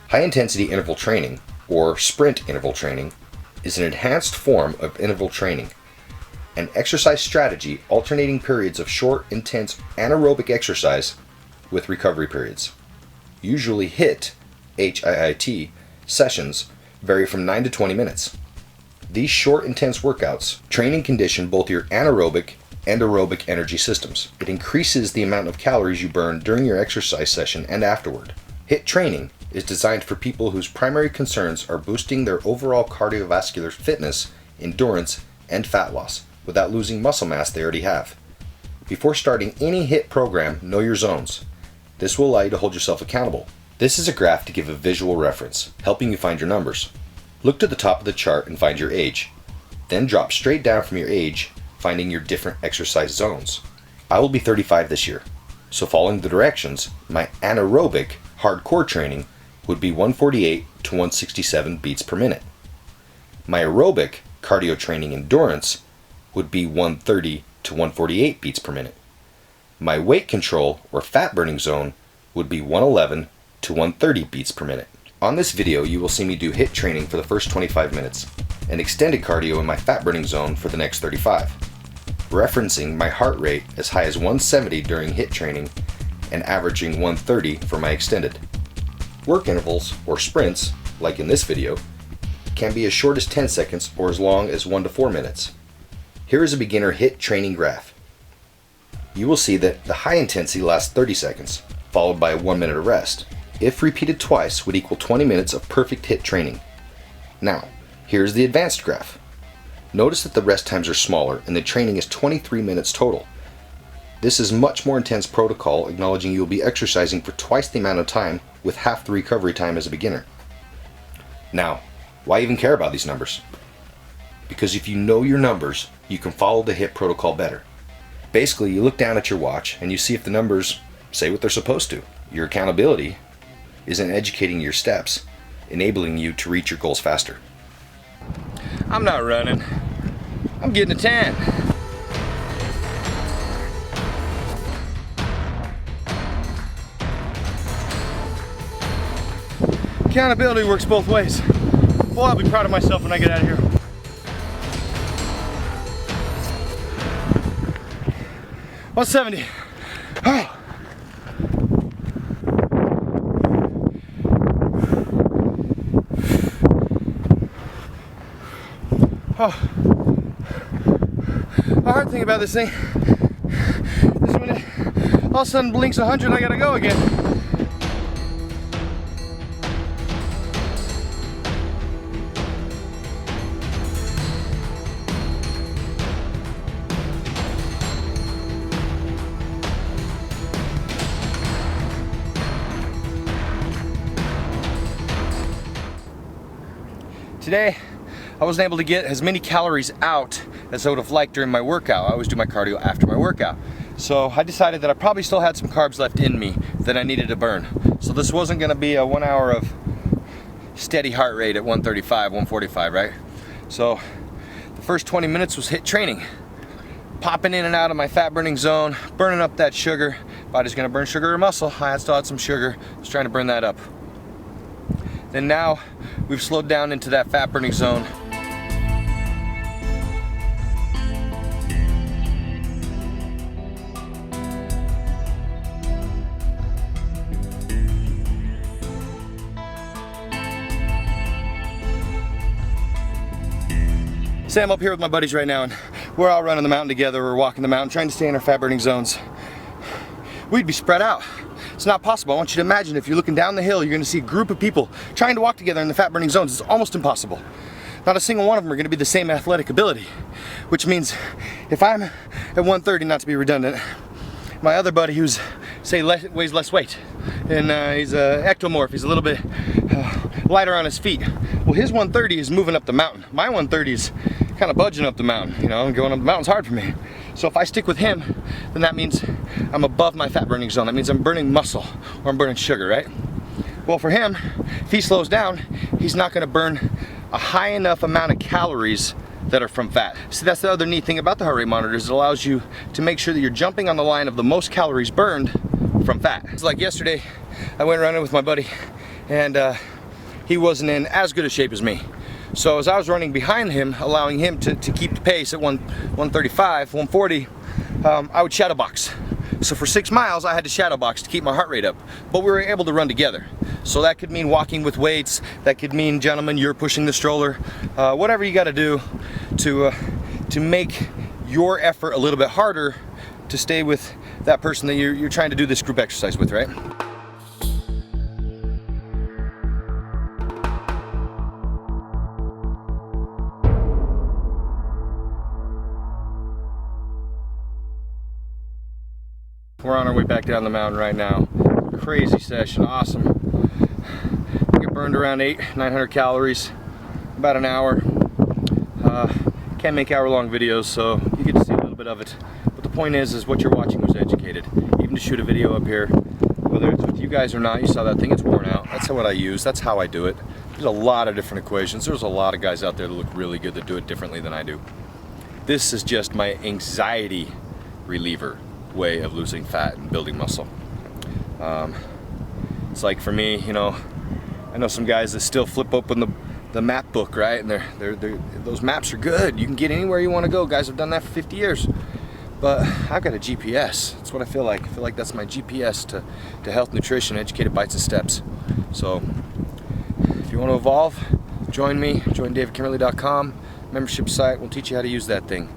High-intensity interval training, or sprint interval training, is an enhanced form of interval training, an exercise strategy alternating periods of short, intense anaerobic exercise with recovery periods. Usually HIIT sessions vary from 9 to 20 minutes. These short, intense workouts train and condition both your anaerobic and aerobic energy systems. It increases the amount of calories you burn during your exercise session and afterward. HIIT training is designed for people whose primary concerns are boosting their overall cardiovascular fitness, endurance, and fat loss without losing muscle mass they already have. Before starting any HIIT program, know your zones. This will allow you to hold yourself accountable. This is a graph to give a visual reference, helping you find your numbers. Look to the top of the chart and find your age. Then drop straight down from your age, finding your different exercise zones. I will be 35 this year, so following the directions, my anaerobic hardcore training would be 148 to 167 beats per minute. My aerobic cardio training endurance would be 130 to 148 beats per minute. My weight control or fat burning zone would be 111 to 130 beats per minute. On this video, you will see me do HIIT training for the first 25 minutes and extended cardio in my fat burning zone for the next 35, referencing my heart rate as high as 170 during HIIT training and averaging 130 for my extended. Work intervals, or sprints, like in this video, can be as short as 10 seconds or as long as 1 to 4 minutes. Here is a beginner HIIT training graph. You will see that the high intensity lasts 30 seconds, followed by 1 minute of rest. If repeated twice, would equal 20 minutes of perfect HIIT training. Now, here's the advanced graph. Notice that the rest times are smaller and the training is 23 minutes total. This is much more intense protocol, acknowledging you will be exercising for twice the amount of time with half the recovery time as a beginner. Now, why even care about these numbers? Because if you know your numbers, you can follow the HIIT protocol better. Basically, you look down at your watch and you see if the numbers say what they're supposed to. Your accountability is in educating your steps, enabling you to reach your goals faster. I'm not running. I'm getting a tan. Accountability works both ways. Boy, I'll be proud of myself when I get out of here. $170. Oh. Oh. The hard thing about this thing is when it all of a sudden blinks 100, I gotta go again. Today, I wasn't able to get as many calories out as I would have liked during my workout. I always do my cardio after my workout. So I decided that I probably still had some carbs left in me that I needed to burn. So this wasn't gonna be a 1 hour of steady heart rate at 135, 145, right? So the first 20 minutes was HIIT training. Popping in and out of my fat burning zone, burning up that sugar. Body's gonna burn sugar or muscle. I still had some sugar, I was trying to burn that up. Then now we've slowed down into that fat burning zone. Say I'm up here with my buddies right now and we're all running the mountain together, we're walking the mountain, trying to stay in our fat burning zones. We'd be spread out. It's not possible. I want you to imagine if you're looking down the hill, you're going to see a group of people trying to walk together in the fat burning zones. It's almost impossible. Not a single one of them are going to be the same athletic ability, which means if I'm at 130, not to be redundant, my other buddy who's, say, weighs less weight, and he's an ectomorph, he's a little bit lighter on his feet. Well, his 130 is moving up the mountain. My 130 is kind of budging up the mountain, you know, and going up the mountain's hard for me. So if I stick with him, then that means I'm above my fat burning zone. That means I'm burning muscle or I'm burning sugar, right? Well, for him, if he slows down, he's not gonna burn a high enough amount of calories that are from fat. See, that's the other neat thing about the heart rate monitors. It allows you to make sure that you're jumping on the line of the most calories burned from fat. It's like yesterday, I went running with my buddy and he wasn't in as good a shape as me. So as I was running behind him, allowing him to keep the pace at 135, 140, I would shadow box. So for 6 miles, I had to shadow box to keep my heart rate up. But we were able to run together. So that could mean walking with weights. That could mean, gentlemen, you're pushing the stroller. Whatever you got to do to make your effort a little bit harder to stay with that person that you're trying to do this group exercise with, right? We're on our way back down the mountain right now. Crazy session, awesome. I think it burned around 900 calories, about an hour. Can't make hour-long videos, so you get to see a little bit of it. But the point is what you're watching was educated. Even to shoot a video up here, whether it's with you guys or not, you saw that thing, it's worn out. That's what I use, that's how I do it. There's a lot of different equations. There's a lot of guys out there that look really good that do it differently than I do. This is just my anxiety reliever way of losing fat and building muscle. It's like for me, you know, I know some guys that still flip open the map book, right? And those maps are good. You can get anywhere you want to go. Guys have done that for 50 years. But I've got a GPS. That's what I feel like. I feel like that's my GPS to health, nutrition, educated bites and steps. So if you want to evolve, join me. Join davidkimmerly.com. Membership site. We'll teach you how to use that thing.